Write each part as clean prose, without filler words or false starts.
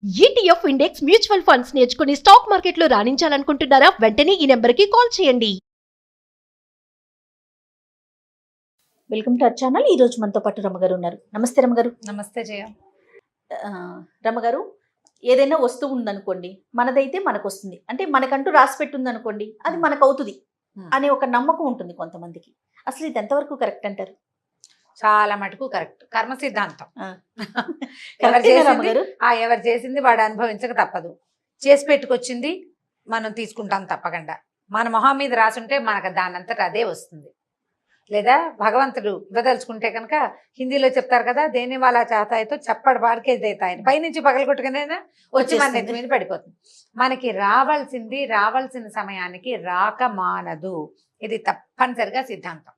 ETF index mutual funds నేర్చుకుని stock మార్కెట్లో రాణించాలనుకుంటున్నారా? వెంటనే ఈ నెంబర్కి కాల్ చేయండి. Welcome to our channel. ఈ రోజు మనతో పాటు రమగారు ఉన్నారు. నమస్తే రమగారు. నమస్తే జయ. రమగారు, ఏదైనా వస్తువు ఉందనుకోండి, మనదైతే మనకు వస్తుంది, అంటే మనకంటూ రాసి పెట్టుంది అనుకోండి, అది మనకు అవుతుంది అనే ఒక నమ్మకం ఉంటుంది కొంతమందికి. అసలు ఇది ఎంతవరకు కరెక్ట్ అంటారు? చాలా మటుకు కరెక్ట్. కర్మ సిద్ధాంతం. రమగారు, ఎవరు చేసింది వాడు అనుభవించక తప్పదు. చేసి పెట్టుకొచ్చింది మనం తీసుకుంటాం తప్పకుండా. మన మొహం మీద రాసుంటే మనకు దానంతట అదే వస్తుంది. లేదా భగవంతుడు ఇవ్వదలుచుకుంటే కనుక హిందీలో చెప్తారు కదా, దేని వాళ్ళ చేతాయితో చప్పటి పాడికే దేతాయని, పైనుంచి పగలగొట్టుకునైనా వచ్చి మన నెత్తి మీద పడిపోతుంది. మనకి రావాల్సిన సమయానికి రాక మానదు. ఇది తప్పనిసరిగా సిద్ధాంతం.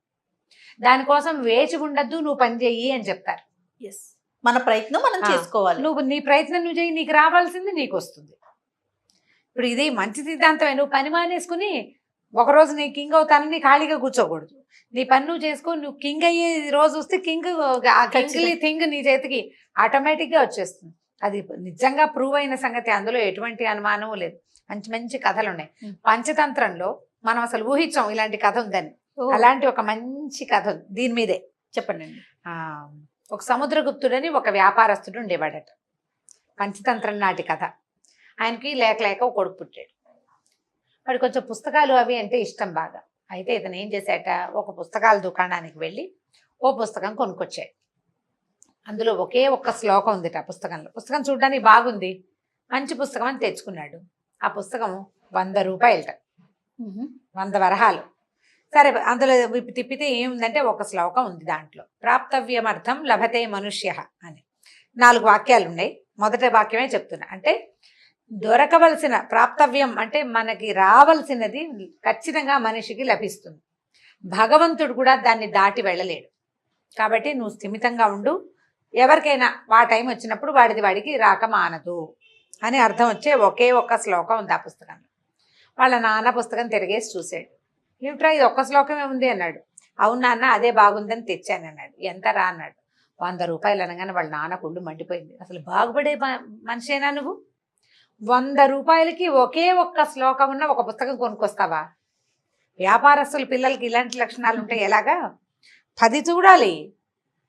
దానికోసం వేచి ఉండద్దు, నువ్వు పని చెయ్యి అని చెప్తారు. మన ప్రయత్నం మనం చేసుకోవాలి. నువ్వు నీ ప్రయత్నం నువ్వు చెయ్యి, నీకు రావాల్సింది నీకు వస్తుంది. ఇప్పుడు ఇది మంచి సిద్ధాంతమే. నువ్వు పని మానేసుకుని ఒకరోజు నీ కింగ్ అవుతానని ఖాళీగా కూర్చోకూడదు. నీ పని నువ్వు చేసుకో. నువ్వు కింగ్ అయ్యే రోజు వస్తే థింగ్ నీ చేతికి ఆటోమేటిక్గా వచ్చేస్తుంది. అది నిజంగా ప్రూవ్ అయిన సంగతి, అందులో ఎటువంటి అనుమానము లేదు. మంచి మంచి కథలు ఉన్నాయి. పంచతంత్రంలో మనం అసలు ఊహించాం ఇలాంటి కథ ఉందని. అలాంటి ఒక మంచి కథ దీని మీదే. చెప్పండి. ఒక సముద్రగుప్తుడని ఒక వ్యాపారస్తుడు ఉండేవాడట. పంచతంత్రం నాటి కథ. ఆయనకి లేక లేక ఒక కొడుకు పుట్టాడు. వాడు కొంచెం పుస్తకాలు అవి అంటే ఇష్టం బాగా. అయితే ఇతను ఏం చేశాట, ఒక పుస్తకాల దుకాణానికి వెళ్ళి ఓ పుస్తకం కొనుక్కొచ్చాడు. అందులో ఒకే ఒక్క శ్లోకం ఉందిట ఆ పుస్తకంలో. పుస్తకం చూడడానికి బాగుంది, మంచి పుస్తకం అని తెచ్చుకున్నాడు. ఆ పుస్తకం 100 రూపాయలట, 100 వరహాలు. సరే, అందులో తిప్పితే ఏముందంటే ఒక శ్లోకం ఉంది. దాంట్లో ప్రాప్తవ్యమర్థం లభతే మనుష్య అని 4 వాక్యాలు ఉన్నాయి. మొదటి వాక్యమే చెప్తున్నా. అంటే దొరకవలసిన, ప్రాప్తవ్యం అంటే మనకి రావాల్సినది ఖచ్చితంగా మనిషికి లభిస్తుంది. భగవంతుడు కూడా దాన్ని దాటి వెళ్ళలేడు. కాబట్టి నువ్వు స్థిమితంగా ఉండు. ఎవరికైనా ఆ టైం వచ్చినప్పుడు వాడికి రాక మానదు అని అర్థం వచ్చే ఒకే ఒక్క శ్లోకం ఉంది ఆ పుస్తకంలో. వాళ్ళ నాన్న పుస్తకం తిరిగేసి చూశాడు. ఏమిట్రా ఇది ఒక్క శ్లోకమే ఉంది అన్నాడు. అవును నాన్న, అదే బాగుందని తెచ్చాను అన్నాడు. ఎంత రా అన్నాడు. 100 రూపాయలు అనగానే వాళ్ళ నాన్న కుళ్ళు మండిపోయింది. అసలు బాగుపడే మనిషేనా నువ్వు? 100 రూపాయలకి ఒకే ఒక్క శ్లోకం ఉన్న ఒక పుస్తకం కొనుక్కొస్తావా? వ్యాపారస్తుల పిల్లలకి ఇలాంటి లక్షణాలు ఉంటే ఎలాగా? 10 చూడాలి.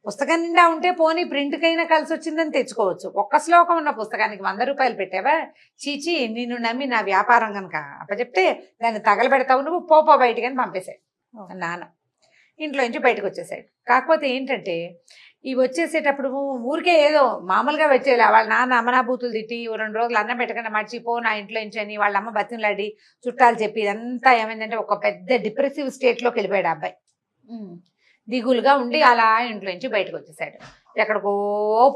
పుస్తకం నిండా ఉంటే పోనీ ప్రింట్కైనా కలిసి వచ్చిందని తెచ్చుకోవచ్చు. ఒక్క శ్లోకం ఉన్న పుస్తకానికి 100 రూపాయలు పెట్టావా? చీచి, నిన్ను నమ్మి నా వ్యాపారం కనుక అప్పచెప్తే దాన్ని తగలబెడతావు, నువ్వు పోపో బయటికి అని పంపేశాడు నాన్న. ఇంట్లో నుంచి బయటకు వచ్చేసాడు. కాకపోతే ఏంటంటే ఇవి వచ్చేసేటప్పుడు ఊరికే ఏదో మామూలుగా వచ్చేలా వాళ్ళ నాన్న అమనాభూతులు తిట్టి 2 రోజులు అన్నం పెట్టకుండా మర్చిపో నా ఇంట్లో నుంచి అని వాళ్ళ అమ్మ బతిమలాడి చుట్టాలు చెప్పి ఇదంతా ఏమైందంటే ఒక పెద్ద డిప్రెసివ్ స్టేట్లోకి వెళ్ళిపోయాడు ఆ అబ్బాయి. దిగులుగా ఉండి అలా ఇంట్లో నుంచి బయటకు వచ్చేసాడు. ఎక్కడికో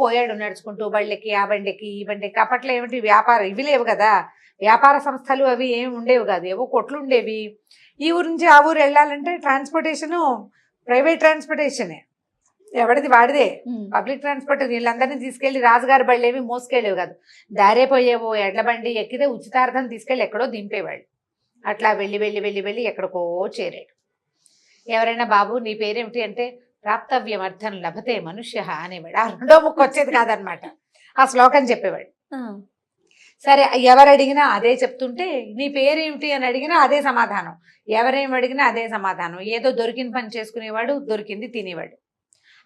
పోయాడు నడుచుకుంటూ, బళ్ళెక్కి ఆ బండికి ఈ బండికి. అప్పట్లో ఏమిటి వ్యాపారం ఇవి లేవు కదా, వ్యాపార సంస్థలు అవి ఏమి ఉండేవి కాదు, ఏవో కొట్లు ఉండేవి. ఈ ఊరు నుంచి ఆ ఊరు వెళ్ళాలంటే ట్రాన్స్పోర్టేషను ప్రైవేట్ ట్రాన్స్పోర్టేషనే, ఎవరిది వాడిదే. పబ్లిక్ ట్రాన్స్పోర్ట్ వీళ్ళందరినీ తీసుకెళ్లి రాజుగారి బళ్ళు ఏవి మోసుకెళ్ళేవి కాదు. దారే పోయేవో ఎడ్ల బండి ఎక్కితే ఉచితార్థం తీసుకెళ్ళి ఎక్కడో దింపేవాళ్ళు. అట్లా వెళ్ళి వెళ్ళి వెళ్ళి వెళ్ళి ఎక్కడికో చేరాడు. ఎవరైనా బాబు నీ పేరేమిటి అంటే ప్రాప్తవ్యమర్థం లభతే మనుష్య అనేవాడు. ఆ రెండో ముక్క వచ్చేది కాదనమాట, ఆ శ్లోకం చెప్పేవాడు. సరే, ఎవరు అడిగినా అదే చెప్తుంటే నీ పేరేమిటి అని అడిగినా అదే సమాధానం, ఎవరేమి అడిగినా అదే సమాధానం. ఏదో దొరికిన పని చేసుకునేవాడు, దొరికింది తినేవాడు.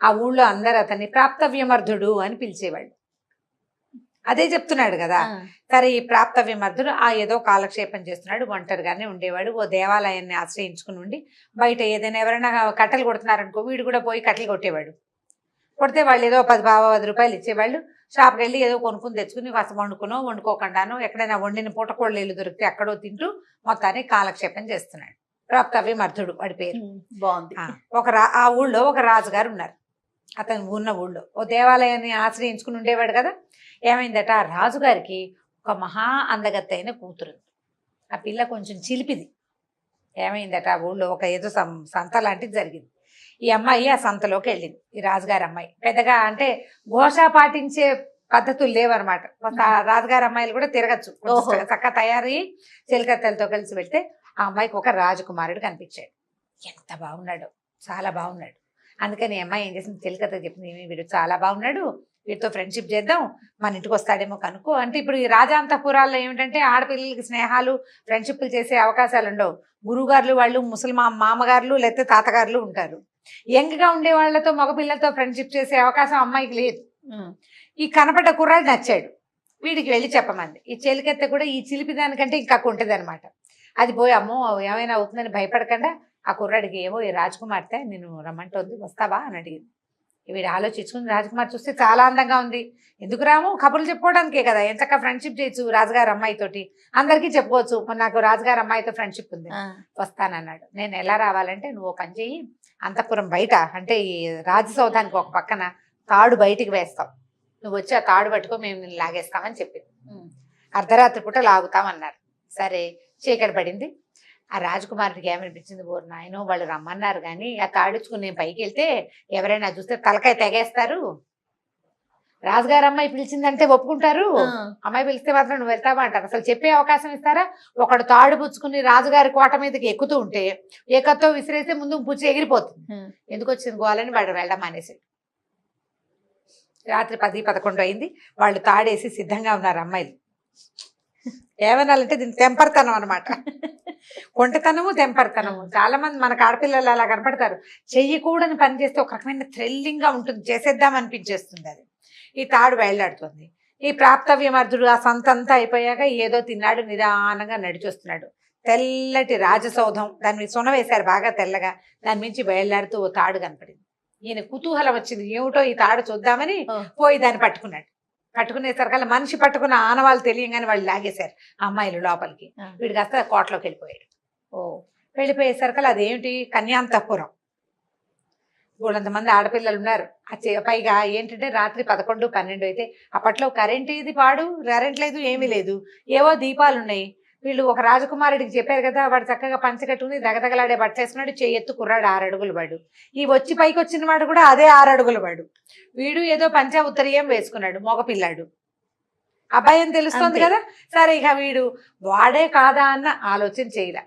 ఆ ఊళ్ళో అందరు అతన్ని ప్రాప్తవ్యమర్థుడు అని పిలిచేవాడు. అదే చెప్తున్నాడు కదా. సరే, ఈ ప్రాప్తవ్యమర్థుడు ఏదో కాలక్షేపం చేస్తున్నాడు, ఒంటరిగానే ఉండేవాడు. ఓ దేవాలయాన్ని ఆశ్రయించుకుని ఉండి బయట ఏదైనా ఎవరైనా కట్టెలు కొడుతున్నారనుకో, వీడు కూడా పోయి కట్టెలు కొట్టేవాడు. కొడితే వాళ్ళు ఏదో 10 రూపాయలు ఇచ్చేవాళ్ళు. షాప్కి వెళ్ళి ఏదో కొనుక్కుని తెచ్చుకుని వసం వండుకోకుండానో ఎక్కడైనా వండిన పూటకోళ్ళేళ్ళు దొరికితే అక్కడో తింటూ మొత్తాన్ని కాలక్షేపం చేస్తున్నాడు. ప్రాప్తవ్యమర్థుడు వాడి పేరు. బాగుంది. ఆ ఊళ్ళో ఒక రాజుగారు ఉన్నారు. అతను ఉన్న ఊళ్ళో ఓ దేవాలయాన్ని ఆశ్రయించుకుని ఉండేవాడు కదా. ఏమైందట, ఆ రాజుగారికి ఒక మహా అందగత్తైన కూతురు. ఆ పిల్ల కొంచెం చిలిపిది. ఏమైందట, ఆ ఊళ్ళో ఒక ఏదో సంత లాంటిది జరిగింది. ఈ అమ్మాయి ఆ సంతలోకి వెళ్ళింది. ఈ రాజుగారి అమ్మాయి పెద్దగా అంటే ఘోష పాటించే పద్ధతులు లేవన్నమాట. రాజుగారి అమ్మాయిలు కూడా తిరగచ్చు, చక్కగా తయారై చెలికత్తెలతో కలిసి వెళ్తే ఆ అమ్మాయికి ఒక రాజకుమారుడు కనిపించాడు. ఎంత బాగున్నాడో, చాలా బాగున్నాడు. అందుకని అమ్మాయి ఏం చేసింది, చెలికత్త చెప్పింది, వీడు చాలా బాగున్నాడు, వీటితో ఫ్రెండ్షిప్ చేద్దాం, మన ఇంటికి వస్తాడేమో కనుక్కో అంటే. ఇప్పుడు ఈ రాజాంతపురాల్లో ఏమిటంటే ఆడపిల్లలకి స్నేహాలు ఫ్రెండ్షిప్లు చేసే అవకాశాలు ఉండవు. గురువుగారులు వాళ్ళు ముసలిమా మామగారులు లేకపోతే తాతగారులు ఉంటారు. యంగ్గా ఉండే వాళ్ళతో మగపిల్లలతో ఫ్రెండ్షిప్ చేసే అవకాశం అమ్మాయికి లేదు. ఈ కనపడ్డ కుర్రాడు నచ్చాడు, వీడికి వెళ్ళి చెప్పమంది. ఈ చెలికెత్త కూడా ఈ చిలిపి దానికంటే ఇంకా ఉంటుంది అనమాట. అది పోయి అమ్మో ఏమైనా అవుతుందని భయపడకుండా ఆ కుర్రాడికి ఏమో ఈ రాజకుమార్తె నేను రమ్మంటోంది వస్తావా అని అడిగింది. వీడు ఆలోచించుకుని రాజకుమార్ చూస్తే చాలా అందంగా ఉంది, ఎందుకు రాము కబుర్లు చెప్పుకోవడానికే కదా, ఎంతగా ఫ్రెండ్షిప్ చేయొచ్చు రాజుగారు అమ్మాయితోటి, అందరికీ చెప్పుకోవచ్చు నాకు రాజుగారు అమ్మాయితో ఫ్రెండ్షిప్ ఉంది, వస్తానన్నాడు. నేను ఎలా రావాలంటే నువ్వు ఓ పని చెయ్యి, అంతఃపురం బయట అంటే ఈ రాజసౌధానికి ఒక పక్కన తాడు బయటికి వేస్తాం, నువ్వు వచ్చి ఆ తాడు పట్టుకో మేము నిన్ను లాగేస్తామని చెప్పింది. అర్ధరాత్రి పూట లాగుతామన్నారు. సరే చీకటి పడింది. ఆ రాజకుమారుడికి ఏమనిపించింది, ఓరు నాయనో వాళ్ళు రమ్మన్నారు కానీ ఆ తాడుచుకుని నేను పైకి వెళ్తే ఎవరైనా చూస్తే తలకాయ తెగేస్తారు, రాజుగారు అమ్మాయి పిలిచిందంటే ఒప్పుకుంటారు, అమ్మాయి పిలిస్తే మాత్రం నువ్వు వెళ్తావా అంటారు, అసలు చెప్పే అవకాశం ఇస్తారా? ఒకడు తాడు పుచ్చుకుని రాజుగారి కోట మీదకి ఎక్కుతూ ఉంటే ఏకత్తో విసిరేస్తే ముందు పుచ్చి ఎగిరిపోతుంది, ఎందుకు వచ్చింది గోలని వాడు వెళ్ళడం అనేసి. రాత్రి 10-11 అయింది. వాళ్ళు తాడేసి సిద్ధంగా ఉన్నారు అమ్మాయిలు. ఏమనాలంటే దీని తెంపర్తనం అనమాట, కొంటతనము తెంపర్తనము. చాలా మంది మనకు ఆడపిల్లలు అలా కనపడతారు, చెయ్యకూడని పని చేస్తే ఒక రకమైన థ్రిల్లింగ్ గా ఉంటుంది, చేసేద్దాం అనిపించేస్తుంది. అది ఈ తాడు వేళ్లాడుతుంది. ఈ ప్రాప్తవ్యమర్ధుడు ఆ సంతంతా అయిపోయాక ఏదో తిన్నాడు, నిదానంగా నడిచొస్తున్నాడు. తెల్లటి రాజసౌధం, దాని మీద సున వేశారు బాగా తెల్లగా, దాని మించి వేళ్లాడుతూ ఓ తాడు కనపడింది. ఈయన కుతూహలం వచ్చింది, ఏమిటో ఈ తాడు చూద్దామని పోయి దాన్ని పట్టుకున్నాడు. పట్టుకునేసరికల్లా మనిషి పట్టుకున్న ఆనవాళ్ళు తెలియగానే వాళ్ళు లాగేశారు అమ్మాయిలు లోపలికి. వీడు కాస్త కోటలోకి వెళ్ళిపోయాడు. వెళ్ళిపోయేసరికల్లా అదేమిటి కన్యాంతఃపురం, వాళ్ళంతమంది ఆడపిల్లలు ఉన్నారు. పైగా ఏంటంటే రాత్రి 11-12 అయితే అప్పట్లో కరెంట్ ఇది పాడు, కరెంట్ లేదు ఏమీ లేదు, ఏవో దీపాలు ఉన్నాయి. వీళ్ళు ఒక రాజకుమారుడికి చెప్పారు కదా, వాడు చక్కగా పంచె కట్టుకుని దగదగలాడే బట్ట వేసుకున్నాడు, చెయ్యెత్తు కుర్రాడు 6 అడుగులు వాడు. ఈ వచ్చి పైకి వచ్చిన వాడు కూడా అదే 6 అడుగులు వాడు. వీడు ఏదో పంచ ఉత్తరీయం వేసుకున్నాడు, మగపిల్లాడు. అబ్బాయి అని తెలుస్తోంది కదా. సరే ఇక వీడు వాడే కాదా అన్న ఆలోచన చేయలే.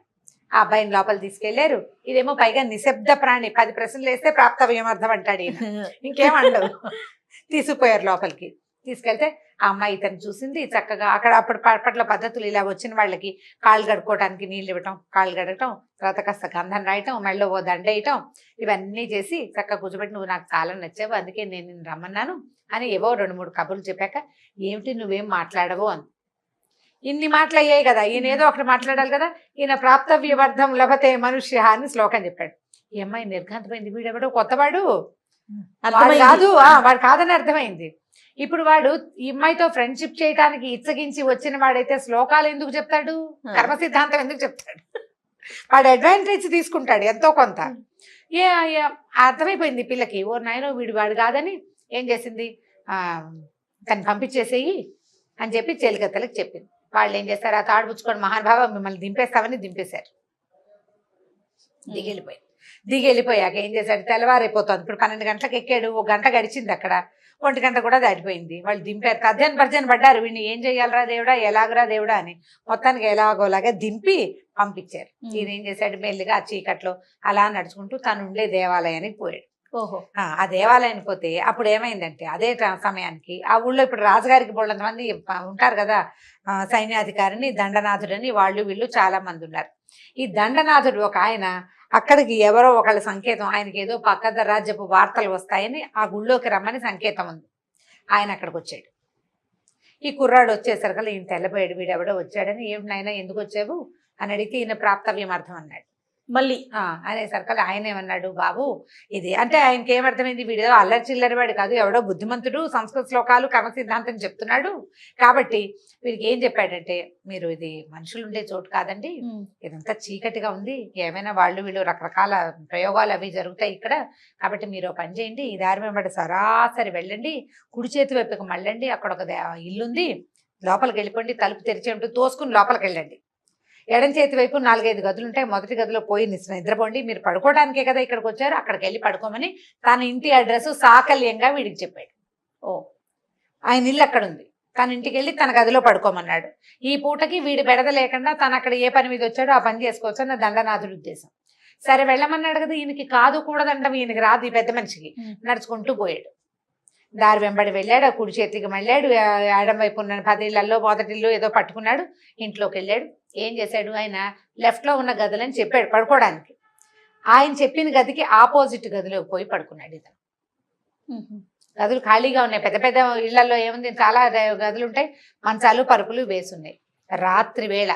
ఆ అబ్బాయిని లోపల తీసుకెళ్లారు. ఇదేమో పైగా నిశ్శబ్ద ప్రాణి, 10 ప్రశ్నలు వేస్తే ప్రాప్తవ్యమర్థం అంటాడు ఈయన, ఇంకేమండవు. తీసుకుపోయారు లోపలికి. తీసుకెళ్తే ఆ అమ్మాయి ఇతను చూసింది చక్కగా. అప్పట్లో పద్ధతులు ఇలా వచ్చిన వాళ్ళకి కాళ్ళు కడుక్కోవడానికి నీళ్ళు ఇవ్వటం, కాళ్ళు కడగటం, తర్వాత కాస్త గంధం రాయటం, మెళ్ళో ఓ దండ వేయటం, ఇవన్నీ చేసి చక్కగా కూర్చోబెట్టి నువ్వు నాకు చాలా నచ్చావు అందుకే నేను నిన్ను రమ్మన్నాను అని ఏవో 2-3 కబుర్లు చెప్పాక ఏమిటి నువ్వేం మాట్లాడవు అని. ఇన్ని మాటలు అయ్యాయి కదా, ఈయన ఏదో ఒకటి మాట్లాడాలి కదా. ఈయన ప్రాప్తవ్యమర్థం లభతే మనుష్య అని శ్లోకం చెప్పాడు. ఈ అమ్మాయి నిర్ఘాంతమైంది, వీడెవడో కొత్తవాడు, వాడు కాదు వాడు కాదని అర్థమైంది. ఇప్పుడు వాడు ఈ అమ్మాయితో ఫ్రెండ్షిప్ చేయడానికి ఇచ్చగించి వచ్చిన వాడైతే శ్లోకాలు ఎందుకు చెప్తాడు, కర్మ సిద్ధాంతం ఎందుకు చెప్తాడు, వాడు అడ్వాంటేజ్ తీసుకుంటాడు ఎంతో కొంత. అర్థమైపోయింది పిల్లకి, ఓ నాయనో వీడు వాడు కాదని ఏం చేసింది, తను పంపించేసేయి అని చెప్పి చెలికత్తలకు చెప్పింది. వాళ్ళు ఏం చేస్తారు, ఆ తాడు పుచ్చుకొని మహానుభావ మిమ్మల్ని దింపేస్తామని దింపేశారు. దిగెళ్ళిపోయాక ఏం చేశాడు, తెల్లవారైపోతుంది. ఇప్పుడు 12 గంటలకు ఎక్కాడు, 1 గంట గడిచింది, అక్కడ 1 గంట కూడా దాటిపోయింది. వాళ్ళు దింపారు, తర్జన పడ్డారు, వీడిని ఏం చెయ్యాలరా దేవుడా, ఎలాగరా దేవుడా అని. మొత్తానికి ఎలాగోలాగా దింపి పంపించారు. ఈయన ఏం చేశాడు, మెల్లిగా ఆ చీకట్లో అలా నడుచుకుంటూ తను ఉండే దేవాలయానికి పోయాడు. ఆ దేవాలయానికి పోతే అప్పుడు ఏమైందంటే అదే సమయానికి ఆ ఊళ్ళో ఇప్పుడు రాజుగారికి బోళ్ళంత మంది ఉంటారు కదా, సైన్యాధికారిని దండనాథుడని వాళ్ళు వీళ్ళు చాలా మంది ఉన్నారు. ఈ దండనాథుడు ఒక ఆయన అక్కడికి ఎవరో ఒకళ్ళ సంకేతం, ఆయనకి ఏదో పక్క రాజ్యపు వార్తలు వస్తాయని ఆ గుళ్ళోకి రమ్మని సంకేతం ఉంది. ఆయన అక్కడికి వచ్చాడు. ఈ కుర్రాడు వచ్చేసరికల్లా ఈయన తెల్లబోయాడు, వీడెవడో వచ్చాడని. ఏమిటి నాయనా ఎందుకు వచ్చావు అని అడిగితే ఈయన ప్రాప్తవ్యమర్థం అన్నాడు. మళ్ళీ అనేసరికల్లా ఆయన ఏమన్నాడు, బాబు ఇది అంటే ఆయనకి ఏమర్థమైంది, వీడేదో అల్లరి చిల్లరి వాడు కాదు, ఎవడో బుద్ధిమంతుడు, సంస్కృత శ్లోకాలు కర్మ సిద్ధాంతం చెప్తున్నాడు. కాబట్టి వీడికి ఏం చెప్పాడంటే, మీరు ఇది మనుషులు ఉండే చోటు కాదండి, ఇదంతా చీకటిగా ఉంది, ఏమైనా వాళ్ళు వీళ్ళు రకరకాల ప్రయోగాలు అవి జరుగుతాయి ఇక్కడ, కాబట్టి మీరు పని చేయండి, ఈ దారి వెంబడి సరాసరి వెళ్ళండి, కుడి చేతి వైపుకి మళ్ళండి, అక్కడ ఒక ఇల్లుంది, లోపలికి వెళ్ళిపోండి, తలుపు తెరిచి ఉంటూ తోసుకుని లోపలికి వెళ్ళండి, ఎడం చేతి వైపు 4-5 గదులు ఉంటాయి, మొదటి గదిలో పోయి నిద్రపోండి, మీరు పడుకోవడానికే కదా ఇక్కడికి వచ్చారు, అక్కడికి వెళ్ళి పడుకోమని తన ఇంటి అడ్రస్ సాకల్యంగా వీడికి చెప్పాడు. ఆయన ఇల్లు అక్కడ ఉంది, తన ఇంటికి వెళ్ళి తన గదిలో పడుకోమన్నాడు. ఈ పూటకి వీడి బెడద లేకుండా తను అక్కడ ఏ పని మీద వచ్చాడో ఆ పని చేసుకోవచ్చు అన్న దండనాథుడి ఉద్దేశం. సరే వెళ్ళమన్నాడు కదా, ఈయనకి కాదు కూడదండం ఈయనకి రాదు, ఈ పెద్ద మనిషికి. నడుచుకుంటూ పోయాడు. దారి వెంబడి వెళ్ళాడు, ఆ కుడి చేతికి మళ్ళాడు, ఎడం వైపు ఉన్న 10 ఇళ్లలో మొదటిల్లు ఏదో పట్టుకున్నాడు, ఇంట్లోకి వెళ్ళాడు. ఏం చేశాడు, ఆయన లెఫ్ట్లో ఉన్న గదులని చెప్పాడు పడుకోవడానికి. ఆయన చెప్పిన గదికి ఆపోజిట్ గదిలోకి పోయి పడుకున్నాడు ఇతను. గదులు ఖాళీగా ఉన్నాయి, పెద్ద పెద్ద ఇళ్లలో ఏముంది, చాలా గదులు ఉంటాయి, మంచాలు పరుపులు వేసున్నాయి. రాత్రి వేళ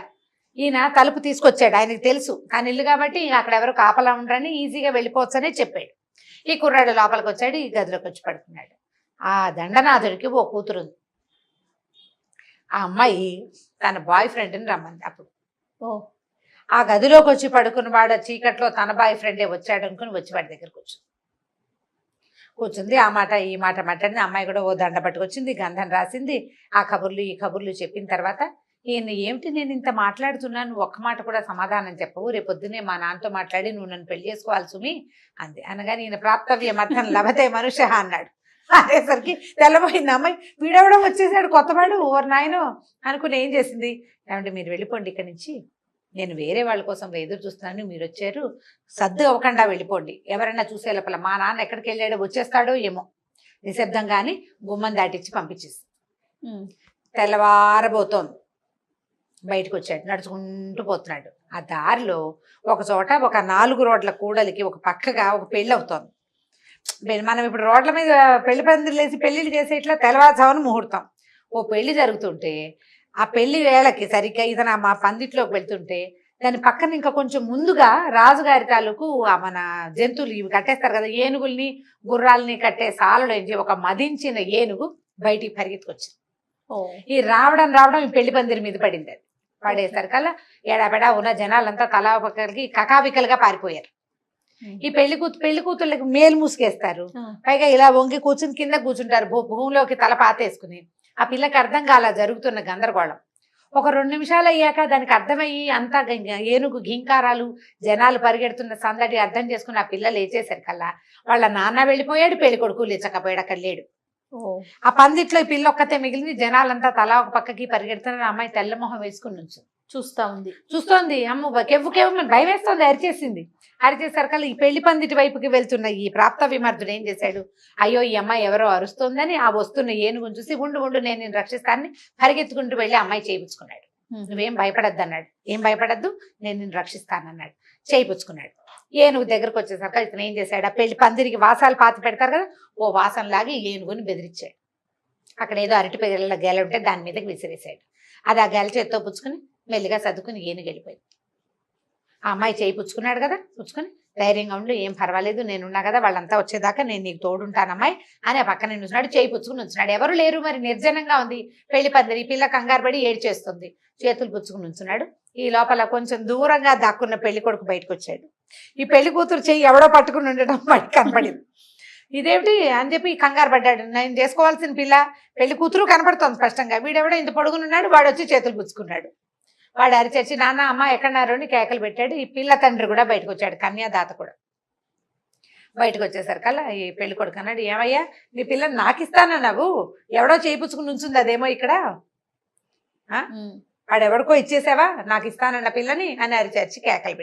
ఈయన తలుపు తీసుకొచ్చాడు, ఆయనకి తెలుసు కానీ ఇల్లు కాబట్టి అక్కడ ఎవరు కాపలా ఉండరని ఈజీగా వెళ్ళిపోవచ్చనే చెప్పాడు. ఈ కుర్రాడు లోపలికి వచ్చాడు, ఈ గదిలోకి వచ్చి పడుకున్నాడు. ఆ దండనాథుడికి ఓ కూతురు ఉంది. ఆ అమ్మాయి తన బాయ్ ఫ్రెండ్ని రమ్మంది. అప్పుడు ఆ గదిలోకి వచ్చి పడుకున్నవాడు చీకట్లో తన బాయ్ ఫ్రెండే వచ్చాడు అనుకుని వచ్చి వాడి దగ్గర కూర్చుంది. ఆ మాట ఈ మాట మాట్లాడింది. అమ్మాయి కూడా ఓ దండ పట్టుకొచ్చింది, గంధం రాసింది, ఆ కబుర్లు ఈ కబుర్లు చెప్పిన తర్వాత ఈయన ఏమిటి నేను ఇంత మాట్లాడుతున్నాను, ఒక్క మాట కూడా సమాధానం చెప్పవు, రేపొద్దునే మా నాన్నతో మాట్లాడి నువ్వు నన్ను పెళ్లి చేసుకోవాలి సుమి అంది. అనగానే ఈయన ప్రాప్తవ్యం అర్థం లభతే మనుష్య అన్నాడు. అనేసరికి తెల్లబోయింది అమ్మాయి. వీడెవడో వచ్చేసాడు కొత్తవాడు, ఓవర్ నాయనో అనుకుని ఏం చేసింది, ఏమంటే మీరు వెళ్ళిపోండి ఇక్కడి నుంచి, నేను వేరే వాళ్ళ కోసం ఎదురు చూస్తున్నాను, మీరు వచ్చారు, సర్దు అవ్వకుండా వెళ్ళిపోండి, ఎవరైనా చూసే లోపల మా నాన్న ఎక్కడికి వెళ్ళాడో వచ్చేస్తాడో ఏమో, నిశ్శబ్దంగాని గుమ్మం దాటిచ్చి పంపించేసి తెల్లవారబోతోంది. బయటకు వచ్చాడు, నడుచుకుంటూ పోతున్నాడు. ఆ దారిలో ఒక చోట ఒక 4 రోడ్ల కూడలికి ఒక పక్కగా ఒక పెళ్ళి అవుతోంది. మనం ఇప్పుడు రోడ్ల మీద పెళ్లి పందిర్లు వేసి పెళ్లిళ్ళు చేసే ఇట్లా తెల్లవారుజామున ముహూర్తం ఓ పెళ్లి జరుగుతుంటే, ఆ పెళ్లి వేళకి సరిగ్గా ఇతను మా పందిట్లోకి వెళ్తుంటే దాని పక్కన ఇంకా కొంచెం ముందుగా రాజుగారి తాలూకు మన జంతువులు ఇవి కట్టేస్తారు కదా, ఏనుగుల్ని గుర్రాలని కట్టే సాలలోంచి ఒక మదించిన ఏనుగు బయటికి పరిగెత్తుకొచ్చింది. ఈ రావడం ఈ పెళ్లి పందిరి మీద పడింది. అది పడేసరికల్లా ఎడాపెడా ఉన్న జనాలంతా తలా పక్కలకి కకావికలుగా పారిపోయారు. ఈ పెళ్లి కూతుళ్ళకి మేలు మూసుకేస్తారు, పైగా ఇలా వంగి కూర్చుని కింద కూర్చుంటారు భూమిలోకి తల పాతేసుకుని. ఆ పిల్లకి అర్థం కాల జరుగుతున్న గందరగోళం. ఒక 2 నిమిషాలు అయ్యాక దానికి అర్థమయ్యి అంతా ఏనుగు ఘీంకారాలు, జనాలు పరిగెడుతున్న సందడి అర్థం చేసుకుని ఆ పిల్ల లేచేసరికల్లా వాళ్ళ నాన్న వెళ్ళిపోయాడు, పెళ్లి కొడుకు లేచకపోయాడు, అక్కడ లేడు. ఆ పందిట్లో ఈ పిల్ల ఒక్కతే మిగిలింది. జనాలంతా తలా ఒక పక్కకి పరిగెడుతున్నారు. అమ్మాయి తెల్లమొహం వేసుకుని నుంచి చూస్తోంది. అమ్మ కెవ్వు భయం వేస్తోంది, అరిచేసింది. అరిచేసరికల్లా ఈ పెళ్లి పందిటి వైపుకి వెళ్తున్న ఈ ప్రాప్త విమర్ధుడు ఏం చేశాడు, అయ్యో ఈ అమ్మాయి ఎవరో అరుస్తోందని ఆ వస్తున్న ఏనుగుని చూసి ఉండు నేను నిన్ను రక్షిస్తానని పరిగెత్తుకుంటూ వెళ్ళి అమ్మాయి చేయించుకున్నాడు. నువ్వేం భయపడద్దు అన్నాడు. ఏం భయపడద్దు, నేను నిన్ను రక్షిస్తానన్నాడు. చేయించుకున్నాడు. ఏనుగు దగ్గరకు వచ్చేసరికి ఇతను ఏం చేశాడు, ఆ పెళ్లి పందిరికి వాసాలు పాతి పెడతారు కదా, ఓ వాసం లాగి ఏనుగుని బెదిరించాడు. అక్కడ ఏదో అరటి పిల్లల గెల ఉంటే దాని మీదకి విసిరేసాడు. అది ఆ గెల చేత్తో పుచ్చుకుని మెల్లిగా సర్దుకుని ఏనుగు వెళ్ళిపోయింది. ఆ అమ్మాయి చేయి పుచ్చుకున్నాడు కదా, పుచ్చుకొని ధైర్యంగా ఉండు, ఏం పర్వాలేదు, నేనున్నా కదా, వాళ్ళంతా వచ్చేదాకా నేను నీకు తోడుంటాను అమ్మాయి అని ఆ పక్కన నుంచున్నాడు. చేయి పుచ్చుకుని ఉంచున్నాడు. ఎవరు లేరు, మరి నిర్జనంగా ఉంది పెళ్లి పందిరి. పిల్ల కంగారు పడి ఏడ్చేస్తుంది, చేతులు పుచ్చుకుని ఉంచున్నాడు. ఈ లోపల కొంచెం దూరంగా దాక్కున్న పెళ్లి కొడుకు బయటకు వచ్చాడు. ఈ పెళ్లి కూతురు చెయ్యి ఎవడో పట్టుకుని ఉండడం వాడికి కనపడింది. ఇదేమిటి అని చెప్పి కంగారు పడ్డాడు. నేను చేసుకోవాల్సిన పిల్ల పెళ్లి కూతురు కనపడుతోంది స్పష్టంగా, వీడెవడో ఇంత పొడుగునున్నాడు. వాడు వచ్చి చేతులు పుచ్చుకున్నాడు. వాడు అరిచచ్చి నాన్న అమ్మ ఎక్కడన్నారు అని కేకలు పెట్టాడు. ఈ పిల్ల తండ్రి కూడా బయటకు వచ్చాడు, కన్యాదాత కూడా బయటకు వచ్చేసరికల్లా ఈ పెళ్లి కొడుకు అన్నాడు, ఏమయ్యా నీ పిల్లని నాకు ఇస్తానన్నావు, ఎవడో చేయించుకుని ఉంచుంది అదేమో ఇక్కడ, వాడెవడికో ఇచ్చేసావా, నాకు ఇస్తానన్న పిల్లని అని అరిచచ్చి కేకలు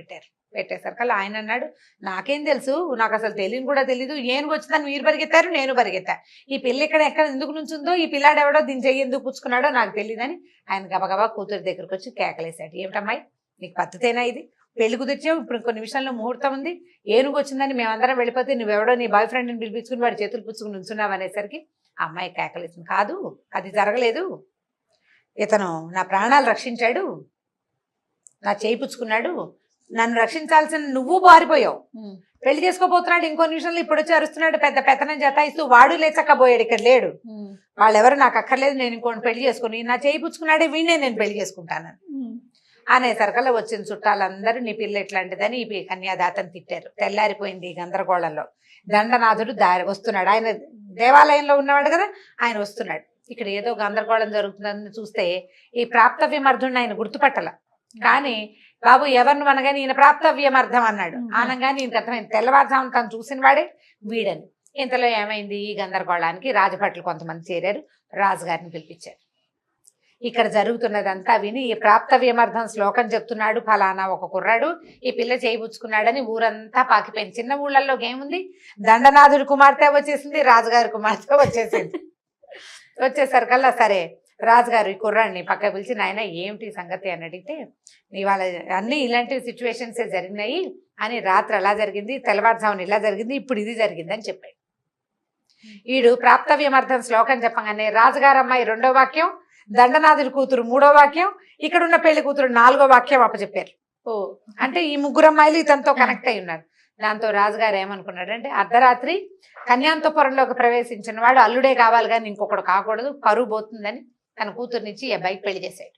పెట్టేసరికల్లా ఆయన అన్నాడు, నాకేం తెలుసు, నాకు అసలు తెలియని కూడా తెలీదు, ఏనుగు వచ్చిందని మీరు పరిగెత్తారు, నేను పరిగెత్తా, ఈ పిల్ల ఎక్కడ ఎందుకు నుంచుందో, ఈ పిల్లాడు ఎవడో దీని చెయ్యి ఎందుకు పుచ్చుకున్నాడో నాకు తెలియదని ఆయన గబగబా కూతురు దగ్గరకు వచ్చి కేకలేశాడు. ఏమిటమ్మాయి నీకు పద్ధతేనా ఇది, పెళ్లి కుదిర్చావు, ఇప్పుడు కొన్ని నిమిషాల్లో ముహూర్తం ఉంది, ఏనుగు వచ్చిందని మేమందరం వెళ్ళిపోతే నువ్వెవడో నీ బాయ్ ఫ్రెండ్ని పిలిపించుకుని వాడి చేతులు పుచ్చుకుని నుంచున్నావు అనేసరికి ఆ అమ్మాయి కేకలేసింది. కాదు, అది జరగలేదు, ఇతను నా ప్రాణాలు రక్షించాడు, నా చేయి పుచ్చుకున్నాడు, నన్ను రక్షించాల్సిన నువ్వు పారిపోయావు, పెళ్లి చేసుకోబోతున్నాడు ఇంకో నిమిషంలో, ఇప్పుడు వచ్చి అరుస్తున్నాడు, పెద్ద పెత్తనం జతాయిస్తూ, వాడు లేచక్కపోయాడు, ఇక్కడ లేడు, వాళ్ళెవరు నాకు అక్కర్లేదు, నేను ఇంకోటి పెళ్లి చేసుకుని నా చేయి పుచ్చుకున్నాడే వీణే నేను పెళ్లి చేసుకుంటానని అనేసరికల్లా వచ్చిన చుట్టాలందరూ నీ పిల్ల ఎట్లాంటిదని ఈ కన్యాదాతని తిట్టారు. తెల్లారిపోయింది ఈ గందరగోళంలో. దండనాథుడు వస్తున్నాడు. ఆయన దేవాలయంలో ఉన్నవాడు కదా, ఆయన వస్తున్నాడు. ఇక్కడ ఏదో గందరగోళం జరుగుతుందని చూస్తే ఈ ప్రాప్త విమర్ధుడిని ఆయన గుర్తుపట్టల. కానీ బాబు ఎవరిని అనగానే ఈయన ప్రాప్తవ్యమర్థం అన్నాడు. ఆనంగానే ఈయనకి అర్థమైంది, తెల్లవారుజామున తను చూసిన వాడే వీడని. ఇంతలో ఏమైంది, ఈ గందరగోళానికి రాజభట్లు కొంతమంది చేరారు, రాజుగారిని పిలిపించారు. ఇక్కడ జరుగుతున్నదంతా విని ఈ ప్రాప్తవ్యమర్థం శ్లోకం చెప్తున్నాడు ఫలానా ఒక కుర్రాడు ఈ పిల్ల చేయిపుచ్చుకున్నాడని ఊరంతా పాకిపోయింది. చిన్న ఊళ్ళల్లో ఏముంది, దండనాథుడి కుమార్తె వచ్చేసింది, రాజుగారి కుమార్తె వచ్చేసింది. వచ్చేసరికల్లా సరే రాజుగారు ఈ కుర్రాడిని పక్క పిలిచి, నాయన ఏమిటి సంగతి అని అడిగితే, ఇవాళ అన్ని ఇలాంటి సిచ్యువేషన్స్ జరిగినాయి అని, రాత్రి అలా జరిగింది, తెల్లవారుజామున ఇలా జరిగింది, ఇప్పుడు ఇది జరిగింది అని చెప్పాడు. వీడు ప్రాప్తవ్యమర్థం శ్లోకం చెప్పగానే రాజుగారు అమ్మాయి 2వ వాక్యం, దండనాథుడి కూతురు 3వ వాక్యం, ఇక్కడ ఉన్న పెళ్లి కూతురు 4వ వాక్యం అప్పచెప్పారు. అంటే ఈ 3 అమ్మాయిలు ఇతనితో కనెక్ట్ అయి ఉన్నారు. దాంతో రాజుగారు ఏమనుకున్నాడంటే, అర్ధరాత్రి కన్యాంతపురంలోకి ప్రవేశించిన వాడు అల్లుడే కావాలి కానీ ఇంకొకడు కాకూడదు, పరువు పోతుందని తన కూతురునిచ్చి ఈ అబ్బాయికి పెళ్లి చేశాడు.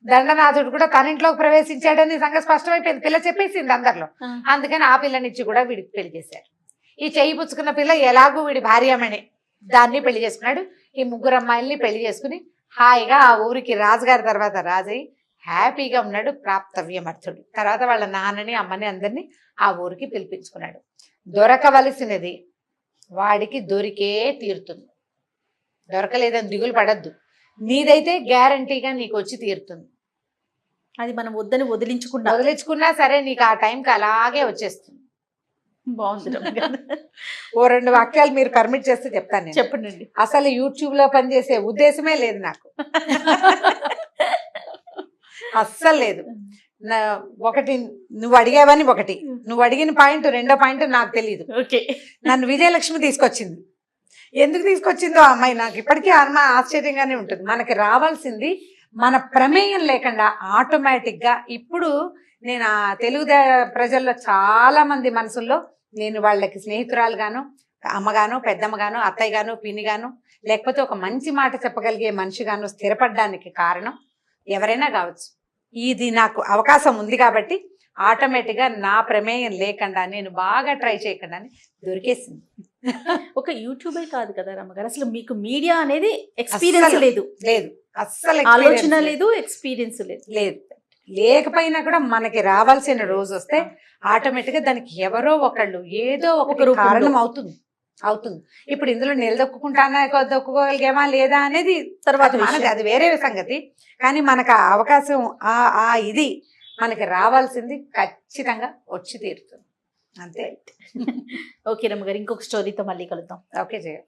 దండనాథుడు కూడా తన ఇంట్లోకి ప్రవేశించాడని సంగతి స్పష్టమైపోయింది, పిల్ల చెప్పేసింది అందరిలో. అందుకని ఆ పిల్లనిచ్చి కూడా వీడికి పెళ్లి చేశారు. ఈ చెయ్యి పుచ్చుకున్న పిల్ల ఎలాగూ వీడి భార్యమణి, దాన్ని పెళ్లి చేసుకున్నాడు. ఈ 3 అమ్మాయిల్ని పెళ్లి చేసుకుని హాయిగా ఆ ఊరికి రాజుగారి తర్వాత రాజయ్యి హ్యాపీగా ఉన్నాడు ప్రాప్తవ్యమర్థుడు. తర్వాత వాళ్ళ నాన్నని అమ్మని అందరినీ ఆ ఊరికి పిలిపించుకున్నాడు. దొరకవలసినది వాడికి దొరికే తీరుతుంది, దొరకలేదని దిగులు పడద్దు, నీదైతే గ్యారంటీగా నీకు వచ్చి తీరుతుంది. అది మనం వద్దని వదిలించుకున్నా సరే నీకు ఆ టైంకి అలాగే వచ్చేస్తుంది. బాగుంది. ఓ 2 వాక్యాలు మీరు పర్మిట్ చేస్తే చెప్తాను. చెప్పండి. అసలు యూట్యూబ్ లో పనిచేసే ఉద్దేశమే లేదు నాకు, అస్సలు లేదు. ఒకటి నువ్వు అడిగావని, ఒకటి నువ్వు అడిగిన పాయింట్, 2వ పాయింట్ నాకు తెలియదు. నన్ను విజయలక్ష్మి తీసుకొచ్చింది. ఎందుకు తీసుకొచ్చిందో ఆ అమ్మాయి నాకు ఇప్పటికీ ఆశ్చర్యంగానే ఉంటుంది. మనకి రావాల్సింది మన ప్రమేయం లేకుండా ఆటోమేటిక్గా. ఇప్పుడు నేను ఆ తెలుగు ప్రజల్లో చాలా మంది మనసుల్లో నేను వాళ్ళకి స్నేహితురాలుగాను, అమ్మగాను, పెద్దమ్మగాను, అత్తయ్యగాను, పిన్నిగాను, లేకపోతే ఒక మంచి మాట చెప్పగలిగే మనిషిగాను స్థిరపడడానికి కారణం ఎవరైనా కావచ్చు. ఇది నాకు అవకాశం ఉంది కాబట్టి ఆటోమేటిక్గా నా ప్రమేయం లేకుండా, నేను బాగా ట్రై చేయకుండానే దొరికేసింది. ఒక యూట్యూబే కాదు కదా రమ్మగారు, అసలు మీకు మీడియా అనేది ఎక్స్పీరియన్స్ లేదు, అస్సలు ఆలోచన లేదు, ఎక్స్పీరియన్స్ లేదు. లేకపోయినా కూడా మనకి రావాల్సిన రోజు వస్తే ఆటోమేటిక్గా దానికి ఎవరో ఒకళ్ళు ఏదో ఒక కారణం అవుతుంది. ఇప్పుడు ఇందులో నిలదొక్కుంటానా, దొక్కుకోగలిగేమా లేదా అనేది తర్వాత మనది, అది వేరే సంగతి. కానీ మనకు ఆ అవకాశం, ఆ ఇది మనకి రావాల్సింది ఖచ్చితంగా వచ్చి తీరుతుంది అంతే. ఓకే రమ్మగారు, ఇంకొక స్టోరీతో మళ్ళీ కలుద్దాం. ఓకే జయ.